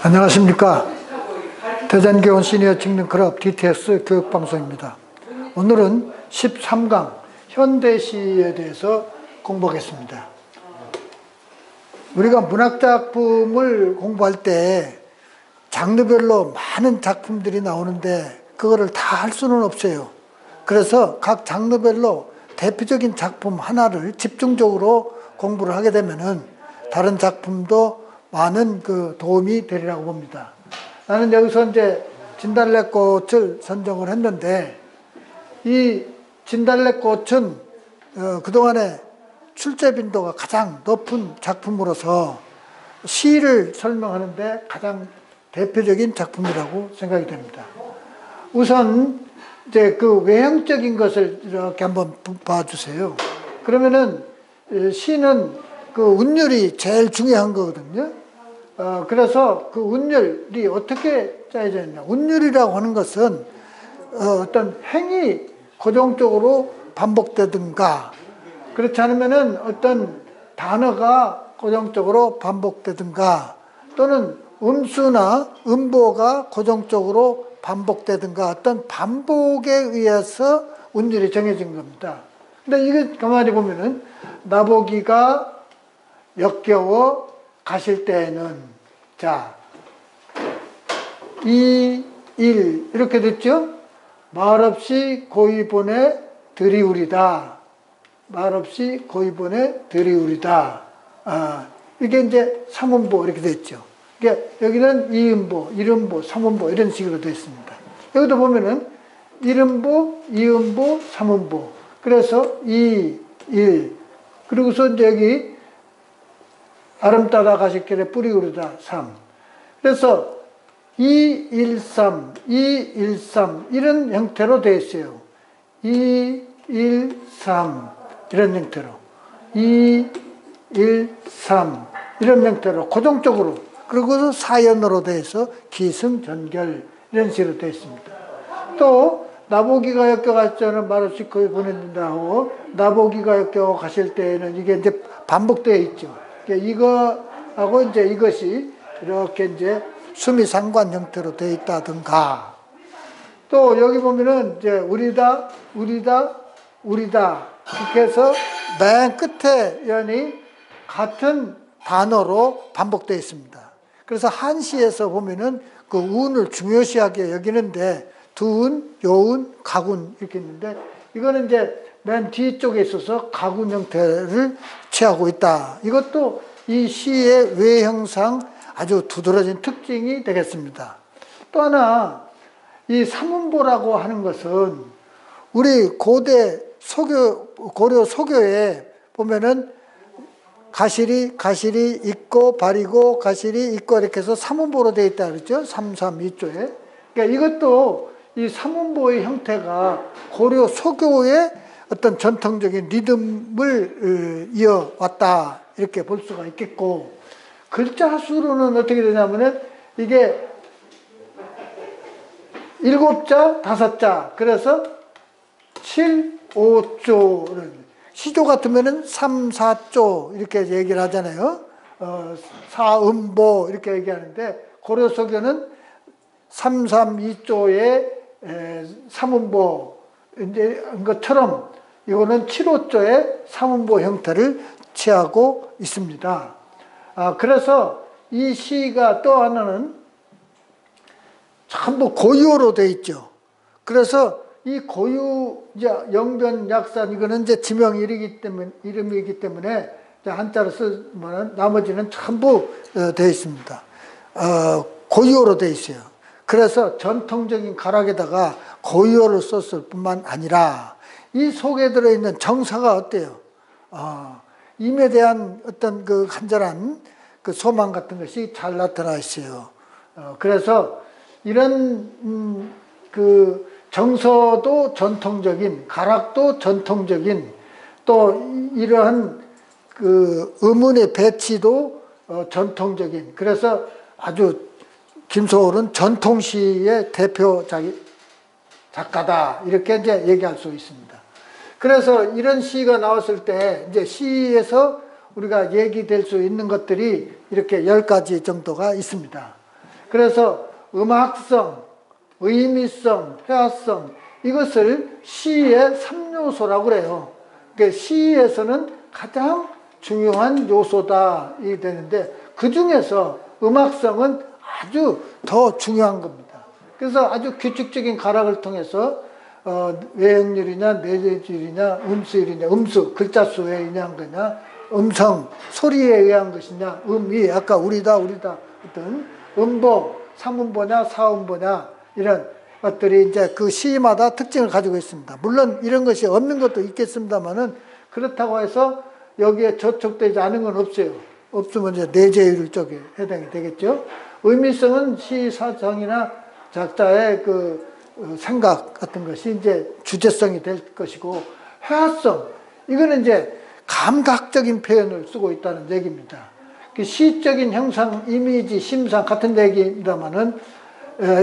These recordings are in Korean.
안녕하십니까. 대전교원 시니어 직능클럽 DTS 교육방송입니다. 오늘은 13강 현대시에 대해서 공부하겠습니다. 우리가 문학작품을 공부할 때 장르별로 많은 작품들이 나오는데 그거를 다 할 수는 없어요. 그래서 각 장르별로 대표적인 작품 하나를 집중적으로 공부를 하게 되면은 다른 작품도 많은 도움이 되리라고 봅니다. 나는 여기서 이제 진달래꽃을 선정을 했는데, 이 진달래꽃은 그동안에 출제 빈도가 가장 높은 작품으로서 시를 설명하는데 가장 대표적인 작품이라고 생각이 됩니다. 우선 이제 그 외형적인 것을 이렇게 한번 봐주세요. 그러면은 시는 그 운율이 제일 중요한 거거든요. 그래서 그 운율이 어떻게 짜여져 있냐. 운율이라고 하는 것은 어떤 행이 고정적으로 반복되든가, 그렇지 않으면은 어떤 단어가 고정적으로 반복되든가, 또는 음수나 음보가 고정적으로 반복되든가, 어떤 반복에 의해서 운율이 정해진 겁니다. 근데 이거 가만히 보면은 나보기가 역겨워 가실 때에는, 자, 2, 1 이렇게 됐죠? 말없이 고이보내 드리우리다. 말없이 고이보내 드리우리다. 이게 이제 삼음보 이렇게 됐죠. 그러니까 여기는 이음보, 일음보, 삼음보 이런 식으로 되어 있습니다. 여기도 보면은 일음보, 이음보, 삼음보. 그래서 2, 1. 그리고서 이제 여기 아름 따다 가실 길에 뿌리 오르다 3. 그래서 2, 1, 3, 2, 1, 3 이런 형태로 되어 있어요. 2, 1, 3 이런 형태로, 2, 1, 3 이런 형태로 고정적으로, 그리고 사연으로 되어 있어 기승전결 이런 식으로 되어 있습니다. 또 나보기가 역겨갈 때는 말없이 거의 보낸다 하고, 나보기가 역겨 가실 때에는 이게 이제 반복되어 있죠. 이거하고 이제 이것이 이렇게 이제 수미상관 형태로 되어 있다든가, 또 여기 보면은 이제 우리다, 우리다, 우리다 이렇게 해서 맨 끝에 연이 같은 단어로 반복되어 있습니다. 그래서 한시에서 보면은 그 운을 중요시하게 여기는데 두운, 요운, 가군 이렇게 있는데, 이거는 이제 맨 뒤쪽에 있어서 가군 형태를 취하고 있다. 이것도 이 시의 외형상 아주 두드러진 특징이 되겠습니다. 또 하나, 이 삼음보라고 하는 것은 우리 고대 고려 소교에 보면은 가실이 있고 발이고 가실이 있고 이렇게 해서 삼음보로 되어 있다 그랬죠. 332조에. 그러니까 이것도 이 삼음보의 형태가 고려 소교의 어떤 전통적인 리듬을 이어왔다 이렇게 볼 수가 있겠고, 글자 수로는 어떻게 되냐면은 이게 7자, 5자, 그래서 7, 5조를, 시조 같으면은 3, 4조 이렇게 얘기를 하잖아요. 사음보 이렇게 얘기하는데, 고려 소교는 3, 3, 2조의 삼음보 이제 것처럼 이거는 7, 5조의 삼음보 형태를 취하고 있습니다. 그래서 이 시가 또 하나는 전부 고유어로 되어 있죠. 그래서 이 고유, 이제 영변, 약산, 이거는 이제 지명 이름이기 때문에 한자로 쓰면 나머지는 전부 되어 있습니다. 고유어로 되어 있어요. 그래서 전통적인 가락에다가 고유어를 썼을 뿐만 아니라 이 속에 들어있는 정서가 어때요? 임에 대한 어떤 그 간절한 그 소망 같은 것이 잘 나타나 있어요. 그래서 이런 그 정서도 전통적인, 가락도 전통적인, 또 이러한 그 음운의 배치도 전통적인, 그래서 아주 김소월은 전통시의 대표 작가다 이렇게 이제 얘기할 수 있습니다. 그래서 이런 시가 나왔을 때 이제 시에서 우리가 얘기될 수 있는 것들이 이렇게 10가지 정도가 있습니다. 그래서 음악성, 의미성, 회화성 이것을 시의 3요소라고 그래요. 그러니까 시에서는 가장 중요한 요소다 이 되는데 그 중에서 음악성은 아주 더 중요한 겁니다. 그래서 아주 규칙적인 가락을 통해서 외형률이냐 내재율이냐 음수율이냐 음수 글자 수에 의한 거냐 음성 소리에 의한 것이냐 음이 아까 우리다 어떤 음보 3음보냐 4음보냐 이런 것들이 이제 그 시마다 특징을 가지고 있습니다. 물론 이런 것이 없는 것도 있겠습니다만은 그렇다고 해서 여기에 저촉되지 않은 건 없어요. 없으면 이제 내재율 쪽에 해당이 되겠죠. 의미성은 시 사상이나 작자의 그 생각 같은 것이 이제 주제성이 될 것이고 회화성 이거는 이제 감각적인 표현을 쓰고 있다는 얘기입니다. 그 시적인 형상, 이미지, 심상 같은 얘기입니다만은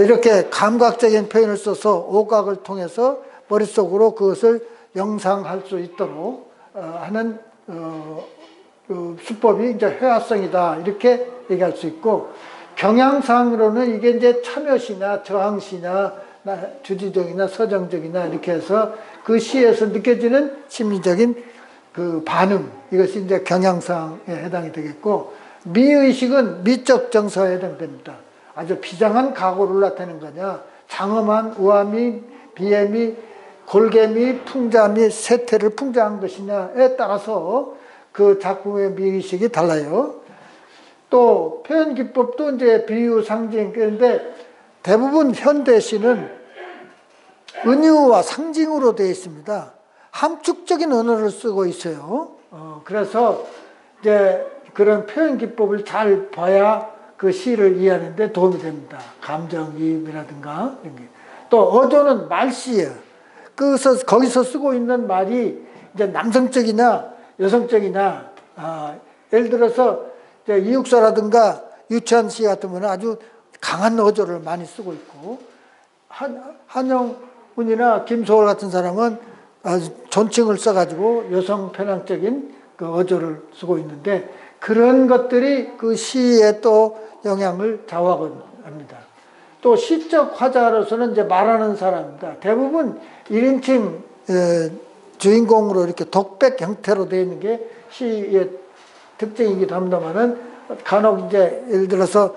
이렇게 감각적인 표현을 써서 오각을 통해서 머릿속으로 그것을 영상할 수 있도록 하는 그 수법이 이제 회화성이다 이렇게 얘기할 수 있고 경향상으로는 이게 이제 참여시나 저항시나 주지적이나 서정적이나 이렇게 해서 그 시에서 느껴지는 심리적인 그 반응 이것이 이제 경향상에 해당이 되겠고 미의식은 미적 정서에 해당됩니다. 아주 비장한 각오를 나타내는 거냐 장엄한 우함이 비애미 골개미 풍자미 세태를 풍자한 것이냐에 따라서 그 작품의 미의식이 달라요. 또 표현 기법도 이제 비유 상징 그런데 대부분 현대시는 은유와 상징으로 되어 있습니다. 함축적인 언어를 쓰고 있어요. 그래서 이제 그런 표현 기법을 잘 봐야 그 시를 이해하는 데 도움이 됩니다. 감정이입이라든가 이런 게. 또 어조는 말시예요. 그래서 거기서 쓰고 있는 말이 이제 남성적이나 여성적이나 예를 들어서 이제 이육서라든가 유치한 시 같으면 아주 강한 어조를 많이 쓰고 있고 한영훈이나 김소월 같은 사람은 아주 존칭을 써가지고 여성 편향적인 그 어조를 쓰고 있는데 그런 것들이 그 시에 또 영향을 좌우하곤 합니다. 또 시적 화자로서는 이제 말하는 사람입니다. 대부분 1인칭 주인공으로 이렇게 독백 형태로 되어 있는 게 시의 특징이기도 합니다만은 간혹 이제 예를 들어서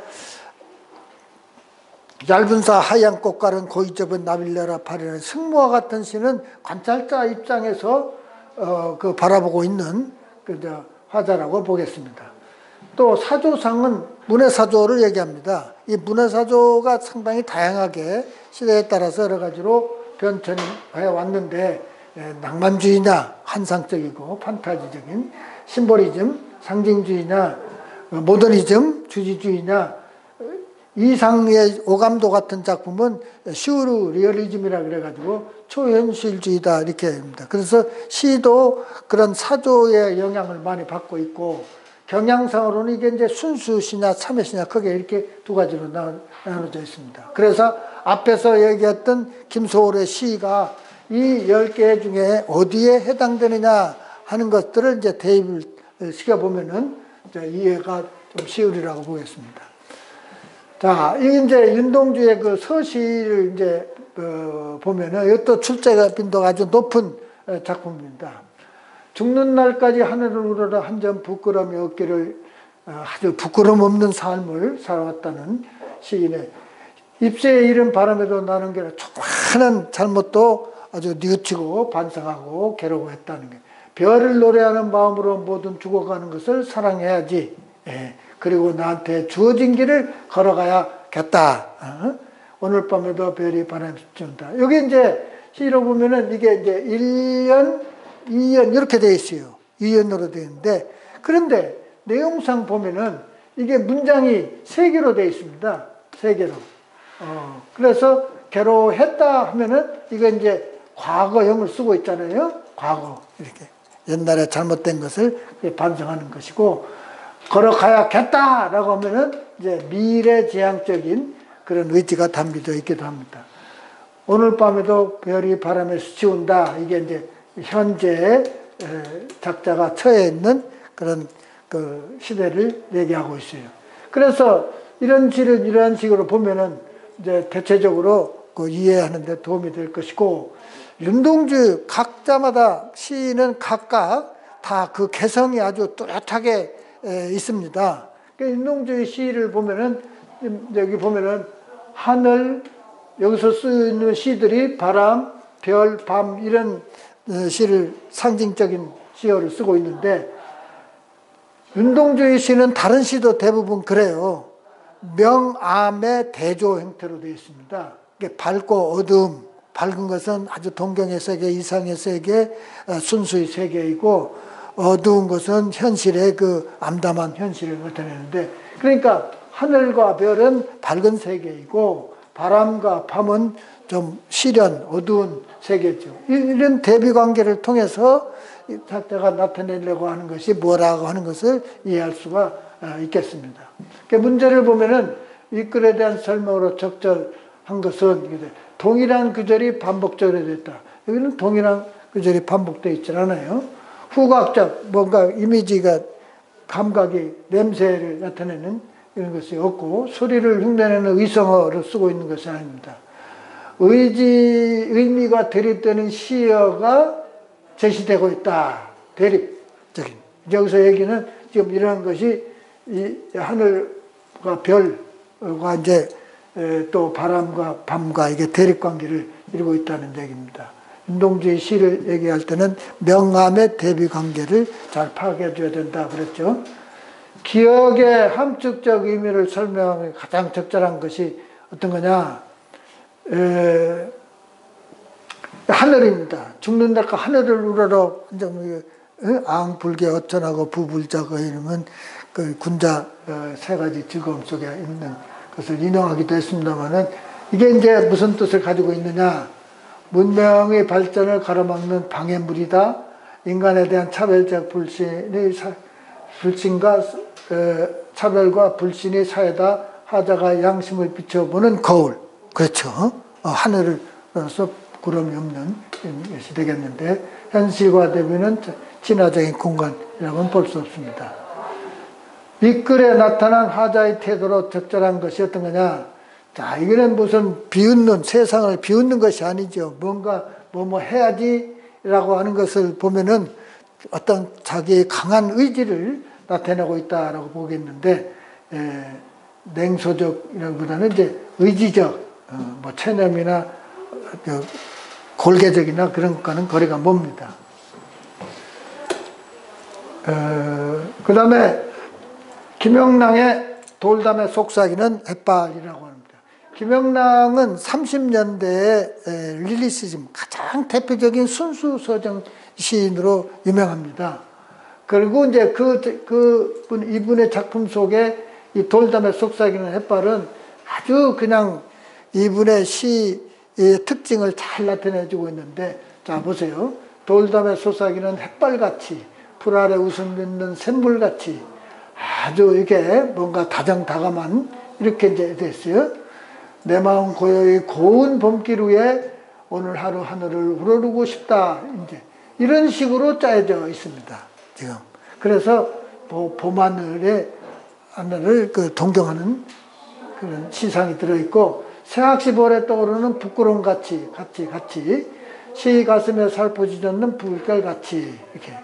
얇은 사 하얀 꽃가른 고이 접은 나빌레라 파리라 승무와 같은 시는 관찰자 입장에서 그 바라보고 있는 그 화자라고 보겠습니다. 또 사조상은 문해사조를 얘기합니다. 이 문해사조가 상당히 다양하게 시대에 따라서 여러 가지로 변천해 왔는데 낭만주의나 환상적이고 판타지적인 심보리즘, 상징주의나 모더니즘, 주지주의나 이상의 오감도 같은 작품은 슈르 리얼리즘이라 그래가지고 초현실주의다 이렇게 합니다. 그래서 시도 그런 사조의 영향을 많이 받고 있고 경향상으로는 이게 이제 순수시나 참여시나 크게 이렇게 두 가지로 나눠져 있습니다. 그래서 앞에서 얘기했던 김소월의 시가 이 10개 중에 어디에 해당되느냐 하는 것들을 이제 대입을 시켜보면은 이제 이해가 좀 쉬우리라고 보겠습니다. 자, 이게 이제 윤동주의 그 서시를 이제 보면은 이것도 출제 빈도가 아주 높은 작품입니다. 죽는 날까지 하늘을 우러러 한 점 부끄러움이 없기를 아주 부끄럼 없는 삶을 살아왔다는 시인의 입새에 이른 바람에도 나는 게 조그마한 잘못도 아주 뉘우치고 반성하고 괴로워했다는 게 별을 노래하는 마음으로 모든 죽어가는 것을 사랑해야지. 그리고 나한테 주어진 길을 걸어가야겠다. 오늘 밤에도 별이 바람에 쏜다. 여기 이제 시로 보면은 이게 이제 1년, 2년 이렇게 되어 있어요. 2년으로 되어 있는데 그런데 내용상 보면은 이게 문장이 3개로 되어 있습니다. 3개로. 그래서 괴로워했다 하면은 이거 이제 과거형을 쓰고 있잖아요. 과거 이렇게 옛날에 잘못된 것을 반성하는 것이고 걸어가야겠다라고 하면은 이제 미래지향적인 그런 의지가 담겨져 있기도 합니다. 오늘 밤에도 별이 바람에 스치운다. 이게 이제 현재 작자가 처해 있는 그런 그 시대를 얘기하고 있어요. 그래서 이런 시를 이러한 식으로 보면은 이제 대체적으로 그 이해하는 데 도움이 될 것이고, 윤동주 각자마다 시인은 각각 다 그 개성이 아주 뚜렷하게 있습니다. 윤동주의 시를 보면은 여기 보면은 하늘, 여기서 쓰는 시들이 바람, 별, 밤 이런 시를 상징적인 시어를 쓰고 있는데, 윤동주의 시는 다른 시도 대부분 그래요. 명암의 대조 형태로 되어 있습니다. 밝고 어두움, 밝은 것은 아주 동경의 세계, 이상의 세계, 순수의 세계이고, 어두운 것은 현실의 그 암담한 현실을 나타내는데, 그러니까 하늘과 별은 밝은 세계이고 바람과 밤은 좀 시련, 어두운 세계죠. 이런 대비 관계를 통해서 작자가 나타내려고 하는 것이 뭐라고 하는 것을 이해할 수가 있겠습니다. 문제를 보면은 이 글에 대한 설명으로 적절한 것은 동일한 구절이 반복적으로 됐다. 여기는 동일한 구절이 반복되어 있지 않아요. 후각적, 뭔가 이미지가, 감각이, 냄새를 나타내는 이런 것이 없고, 소리를 흉내내는 의성어를 쓰고 있는 것이 아닙니다. 의미가 대립되는 시어가 제시되고 있다. 대립적인. 여기서 얘기는 지금 이런 것이 이 하늘과 별과 이제 또 바람과 밤과 이게 대립 관계를 이루고 있다는 얘기입니다. 윤동주의 시를 얘기할 때는 명암의 대비 관계를 잘 파악해 줘야 된다 그랬죠. 기억의 함축적 의미를 설명하는 가장 적절한 것이 어떤 거냐? 하늘입니다. 죽는 날까 하늘을 우러러 앙불개 어천하고 부불자가 이러면 그 군자 세 가지 즐거움 속에 있는 것을 인용하기도 했습니다만은, 이게 이제 무슨 뜻을 가지고 있느냐? 문명의 발전을 가로막는 방해물이다. 인간에 대한 차별적 불신과 차별과 불신의 사회다. 하자가 양심을 비춰보는 거울. 그렇죠. 하늘으로서 구름이 없는 것이 되겠는데, 현실과 대비는 진화적인 공간이라고는 볼 수 없습니다. 이 글에 나타난 하자의 태도로 적절한 것이 어떤 거냐? 자, 이거는 무슨 비웃는, 세상을 비웃는 것이 아니죠. 뭔가 뭐 해야지라고 하는 것을 보면은 어떤 자기의 강한 의지를 나타내고 있다라고 보겠는데, 냉소적이라기보다는 이제 의지적, 뭐 체념이나 골개적이나 그런 거는 거리가 멉니다. 그 다음에 김영랑의 돌담의 속삭이는 햇발이라고 합니다. 김영랑은 30년대에 릴리시즘 가장 대표적인 순수 서정 시인으로 유명합니다. 그리고 이제 이분의 작품 속에 이 돌담의 속삭이는 햇발은 아주 그냥 이분의 시의 특징을 잘 나타내주고 있는데, 자 보세요. 돌담의 속삭이는 햇발같이, 풀 아래 웃음 짓는 샘물같이 아주 이게 뭔가 다정다감한 이렇게 이제 됐어요. 내 마음 고요히 고운 봄길 위에 오늘 하루 하늘을 우러르고 싶다. 이제 이런 식으로 짜여져 있습니다. 지금. 그래서 봄하늘을 동경하는 그런 시상이 들어있고, 새학시 볼에 떠오르는 부끄러움 같이 시 가슴에 살포시 젖는 불결 같이, 이렇게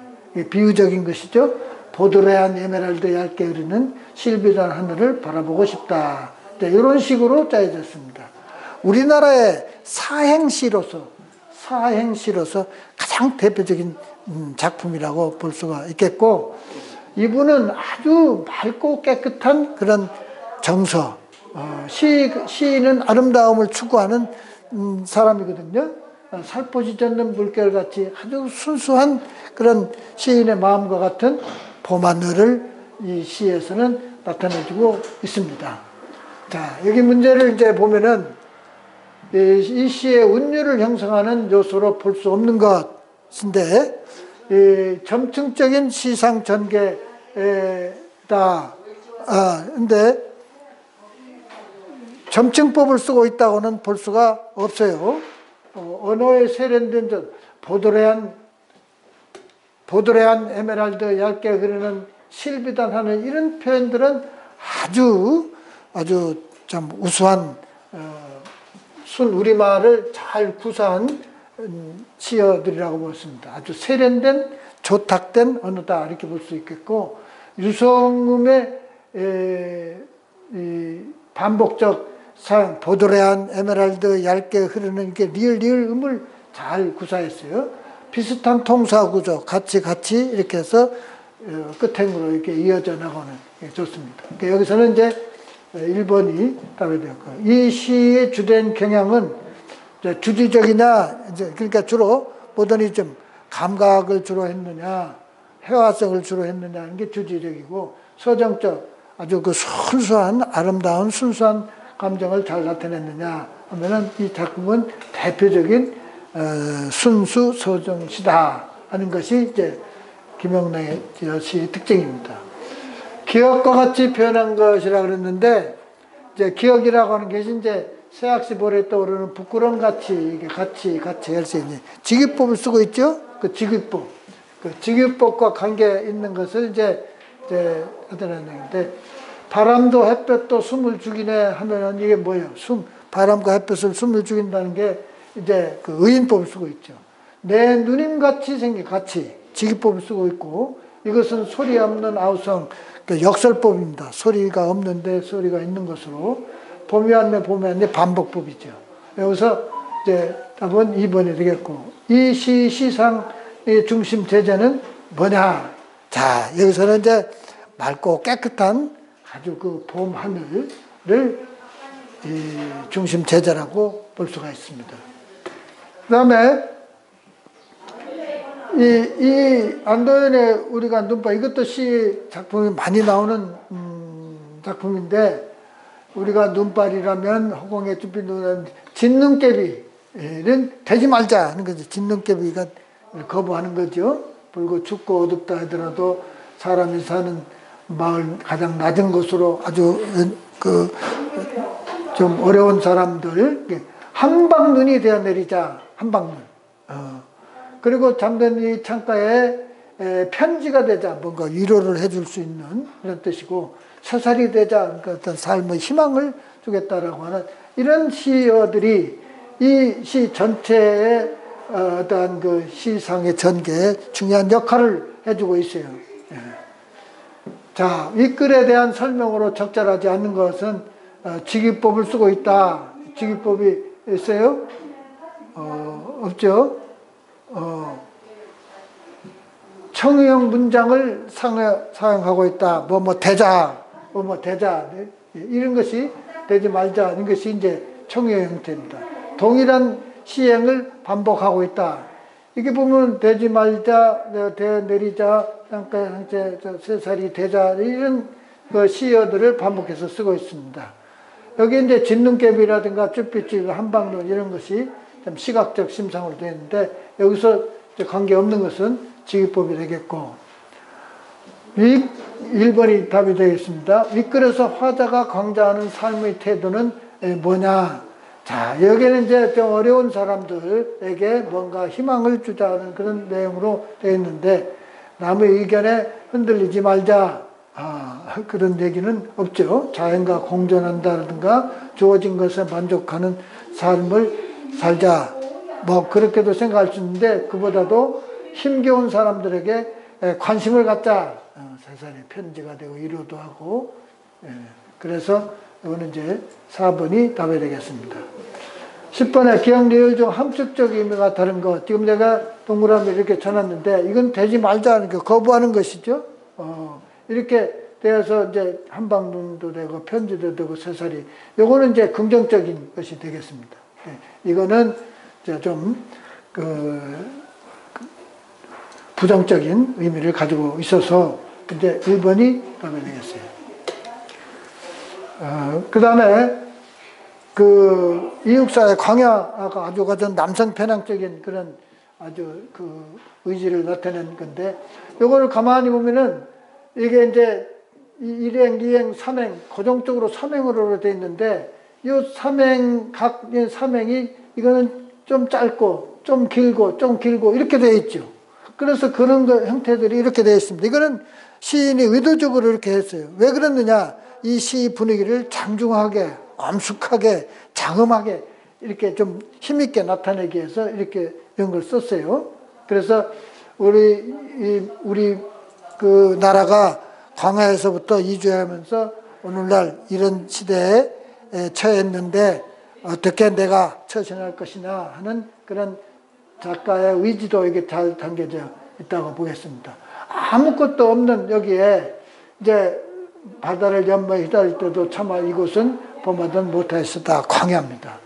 비유적인 것이죠. 보드레한 에메랄드 얇게 흐르는 실비단 하늘을 바라보고 싶다. 이런 식으로 짜여졌습니다. 우리나라의 사행시로서 가장 대표적인 작품이라고 볼 수가 있겠고, 이분은 아주 맑고 깨끗한 그런 정서, 시인은 아름다움을 추구하는 사람이거든요. 살포시 젖는 물결같이 아주 순수한 그런 시인의 마음과 같은 봄하늘을 이 시에서는 나타내주고 있습니다. 자, 여기 문제를 이제 보면은 이 시의 운율을 형성하는 요소로 볼 수 없는 것인데, 점층적인 시상 전개다. 근데 점층법을 쓰고 있다고는 볼 수가 없어요. 언어에 세련된 보드레한 에메랄드 얇게 흐르는 실비단하는 이런 표현들은 아주 참 우수한 순 우리말을 잘 구사한 시어들이라고 보습니다. 아주 세련된 조탁된 언어다 이렇게 볼 수 있겠고, 유성음의 반복적 사용, 보드레한 에메랄드 얇게 흐르는 이렇게 리을 음을 잘 구사했어요. 비슷한 통사 구조 같이 이렇게 해서 끝행으로 이렇게 이어져 나가는 게 좋습니다. 그러니까 여기서는 이제 1번이 답이 되었고, 이 시의 주된 경향은 주지적이냐, 이제 그러니까 주로 모더니즘 감각을 주로 했느냐, 회화성을 주로 했느냐 하는 게 주지적이고, 서정적 아주 그 순수한 아름다운 순수한 감정을 잘 나타냈느냐 하면은 이 작품은 대표적인 순수 서정시다 하는 것이 이제 김영란의 시의 특징입니다. 기억과 같이 표현한 것이라 그랬는데, 이제 기억이라고 하는 것이 이제 새학시 볼에 떠오르는 부끄러움 같이 이게 같이 할 수 있는 직유법을 쓰고 있죠. 그 직유법, 그 직유법과 관계 있는 것을 이제 하더라는 얘기인데, 바람도 햇볕도 숨을 죽이네 하면은 이게 뭐예요? 바람과 햇볕을 숨을 죽인다는 게 이제 그 의인법을 쓰고 있죠. 내 누님 같이 생긴 같이 직유법을 쓰고 있고, 이것은 소리 없는 아우성, 그러니까 역설법입니다. 소리가 없는데 소리가 있는 것으로 봄이 왔네 반복법이죠. 여기서 이제 답은 2번이 되겠고, 이 시상의 중심 제재는 뭐냐? 자, 여기서는 이제 맑고 깨끗한 아주 그 봄 하늘을 중심 제재라고 볼 수가 있습니다. 그 다음에 이 안도현의 우리가 눈발, 이것도 시 작품이 많이 나오는 작품인데, 우리가 눈발이라면 허공에 쭈빛 눈은 진눈깨비는 되지 말자 하는 거죠. 진눈깨비가 거부하는 거죠. 불고 춥고 어둡다 하더라도 사람이 사는 마을 가장 낮은 곳으로 아주 좀 어려운 사람들 한방눈이 되어 내리자. 한방눈. 그리고 잠든 이 창가에 편지가 되자, 뭔가 위로를 해줄 수 있는 그런 뜻이고, 새살이 되자, 그러니까 어떤 삶의 희망을 주겠다라고 하는 이런 시어들이 이 시 전체의 어떤 그 시상의 전개에 중요한 역할을 해주고 있어요. 자, 윗글에 대한 설명으로 적절하지 않는 것은 직유법을 쓰고 있다. 직유법이 있어요? 없죠? 청유형 문장을 사용하고 있다. 뭐뭐 되자, 이런 것이 되지 말자, 이런 것이 이제 청유형 형태입니다. 동일한 시행을 반복하고 있다. 이게 보면 되지 말자, 되어 내리자, 형태, 세살이 되자, 이런 그 시어들을 반복해서 쓰고 있습니다. 여기 이제 진눈깨비라든가 쭈삐쭈, 한방눈 이런 것이 좀 시각적 심상으로 되어 있는데, 여기서 관계없는 것은 직유법이 되겠고, 1번이 답이 되겠습니다. 윗글에서 화자가 강조하는 삶의 태도는 뭐냐? 자, 여기는 이제 좀 어려운 사람들에게 뭔가 희망을 주자는 그런 내용으로 되어 있는데, 남의 의견에 흔들리지 말자. 그런 얘기는 없죠. 자연과 공존한다든가 주어진 것에 만족하는 삶을 살자. 뭐 그렇게도 생각할 수 있는데, 그보다도 힘겨운 사람들에게 관심을 갖자. 세상에 편지가 되고 위로도 하고. 그래서 이거는 이제 4번이 답이 되겠습니다. 10번에 기억 리을 중 함축적 의미가 다른 것. 지금 제가 동그라미 이렇게 쳐놨는데, 이건 되지 말자는 게 거부하는 것이죠. 이렇게 되어서 이제 한방눈도 되고 편지도 되고 새살이. 요거는 이제 긍정적인 것이 되겠습니다. 이거는 이제 좀 부정적인 의미를 가지고 있어서 이제 1번이 답이 되겠어요. 그 다음에 이육사의 광야가 아주 가장 남성 편향적인 그런 아주 그 의지를 나타낸 건데, 요걸 가만히 보면은 이게 이제 일행, 이행, 삼행, 고정적으로 삼행으로 되어 있는데, 이 삼행, 각 삼행이 이거는 좀 짧고, 좀 길고, 이렇게 되어 있죠. 그래서 그런 형태들이 이렇게 되어 있습니다. 이거는 시인이 의도적으로 이렇게 했어요. 왜 그랬느냐? 이 시 분위기를 장중하게, 엄숙하게, 장엄하게 이렇게 좀 힘있게 나타내기 위해서 이렇게 이런 걸 썼어요. 그래서 우리 그 나라가 광야에서부터 이주하면서 오늘날 이런 시대에 처했는데 어떻게 내가 처신할 것이냐 하는 그런 작가의 의지도 이게 잘 담겨져 있다고 보겠습니다. 아무것도 없는 여기에 이제 바다를 연마에 휘달릴 때도 차마 이곳은 봄하던 못하였다. 광야입니다.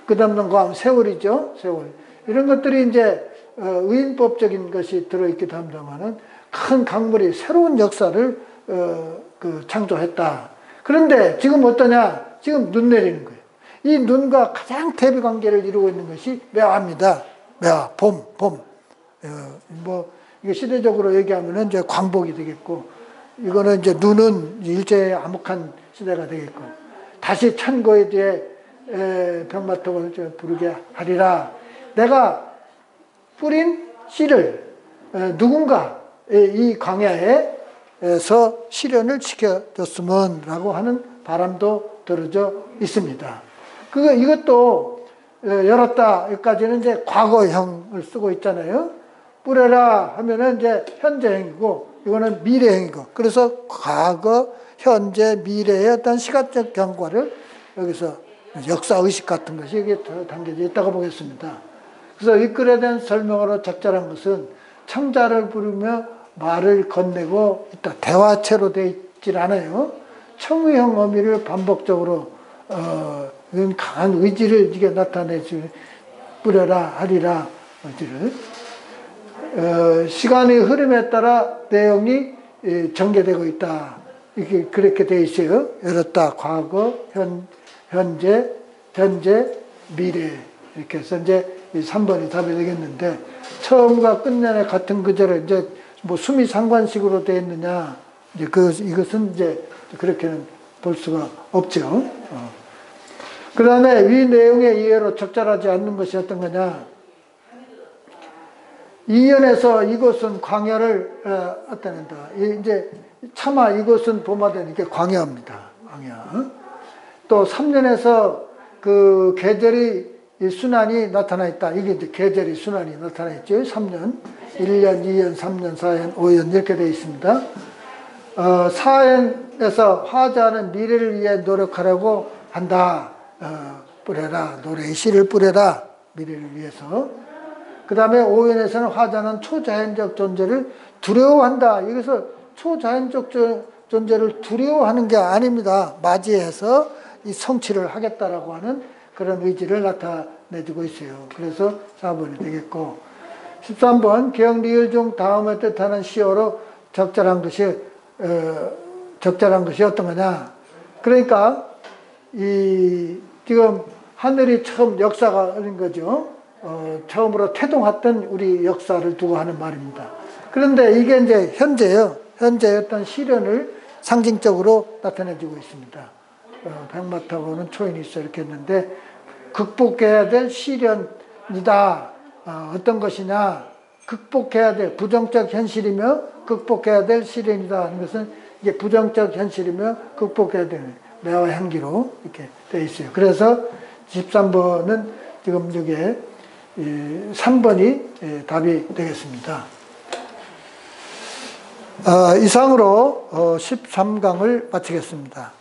그 다음은 그 세월이죠. 세월. 이런 것들이 이제 의인법적인 것이 들어있기도 합니다만은 큰 강물이 새로운 역사를 창조했다. 그런데 지금 어떠냐? 지금 눈 내리는 거예요. 이 눈과 가장 대비 관계를 이루고 있는 것이 매화입니다. 매화, 봄. 이게 시대적으로 얘기하면은 이제 광복이 되겠고, 이거는 이제 눈은 일제의 암흑한 시대가 되겠고, 다시 천고에 대해 병마토를 부르게 하리라. 내가 뿌린 씨를 누군가 이 광야에서 실현을 시켜줬으면 라고 하는 바람도 들어져 있습니다. 이것도 열었다 여기까지는 이제 과거형을 쓰고 있잖아요. 뿌려라 하면은 이제 현재형이고 이거는 미래형이고, 그래서 과거, 현재, 미래의 어떤 시각적 경과를 여기서 역사의식 같은 것이 여기에 담겨져 있다고 보겠습니다. 그래서 이 글에 대한 설명으로 적절한 것은 청자를 부르며 말을 건네고 있다. 대화체로 되어 있질 않아요. 청의형 어미를 반복적으로 이건 강한 의지를 이게 나타내지. 뿌려라 하리라 의지를. 시간의 흐름에 따라 내용이 전개되고 있다. 이게 그렇게 되어 있어요. 열었다. 과거, 현재, 미래. 이렇게 해서 이제 3번이 답이 되겠는데, 처음과 끝년의 같은 구절을 이제 뭐 수미 상관식으로 되어 있느냐, 이제 이것은 이제 그렇게는 볼 수가 없죠. 그 다음에 위 내용의 이해로 적절하지 않는 것이 어떤 거냐. 이연에서 이곳은 광야를 나타낸다. 이제 차마 이곳은 봄하던 이게 광야입니다. 광야. 또 3년에서 그 계절이 순환이 나타나 있다. 이게 이제 계절이 순환이 나타나 있죠. 3년, 1년, 2년, 3년, 4년, 5년 이렇게 되어 있습니다. 4년에서 화자는 미래를 위해 노력하려고 한다. 뿌려라. 노래의 씨를 뿌려라. 미래를 위해서. 그 다음에 5년에서는 화자는 초자연적 존재를 두려워한다. 여기서 초자연적 존재를 두려워하는 게 아닙니다. 맞이해서 이 성취를 하겠다라고 하는 그런 의지를 나타내주고 있어요. 그래서 4번이 되겠고, 13번 기억 리을 중 다음에 뜻하는 시어로 적절한 것이 어떤 거냐. 그러니까 지금 하늘이 처음 역사가 어린 거죠. 처음으로 태동했던 우리 역사를 두고 하는 말입니다. 그런데 이게 이제 현재예요. 현재의 어떤 시련을 상징적으로 나타내주고 있습니다. 백마타고는 초인이 있어 이렇게 했는데, 극복해야 될 시련이다. 어떤 것이냐. 극복해야 될 부정적 현실이며 극복해야 될 시련이다 하는 것은 이게 부정적 현실이며 극복해야 되는 매화 향기로 이렇게 되어 있어요. 그래서 13번은 지금 여기에 3번이 답이 되겠습니다. 이상으로 13강을 마치겠습니다.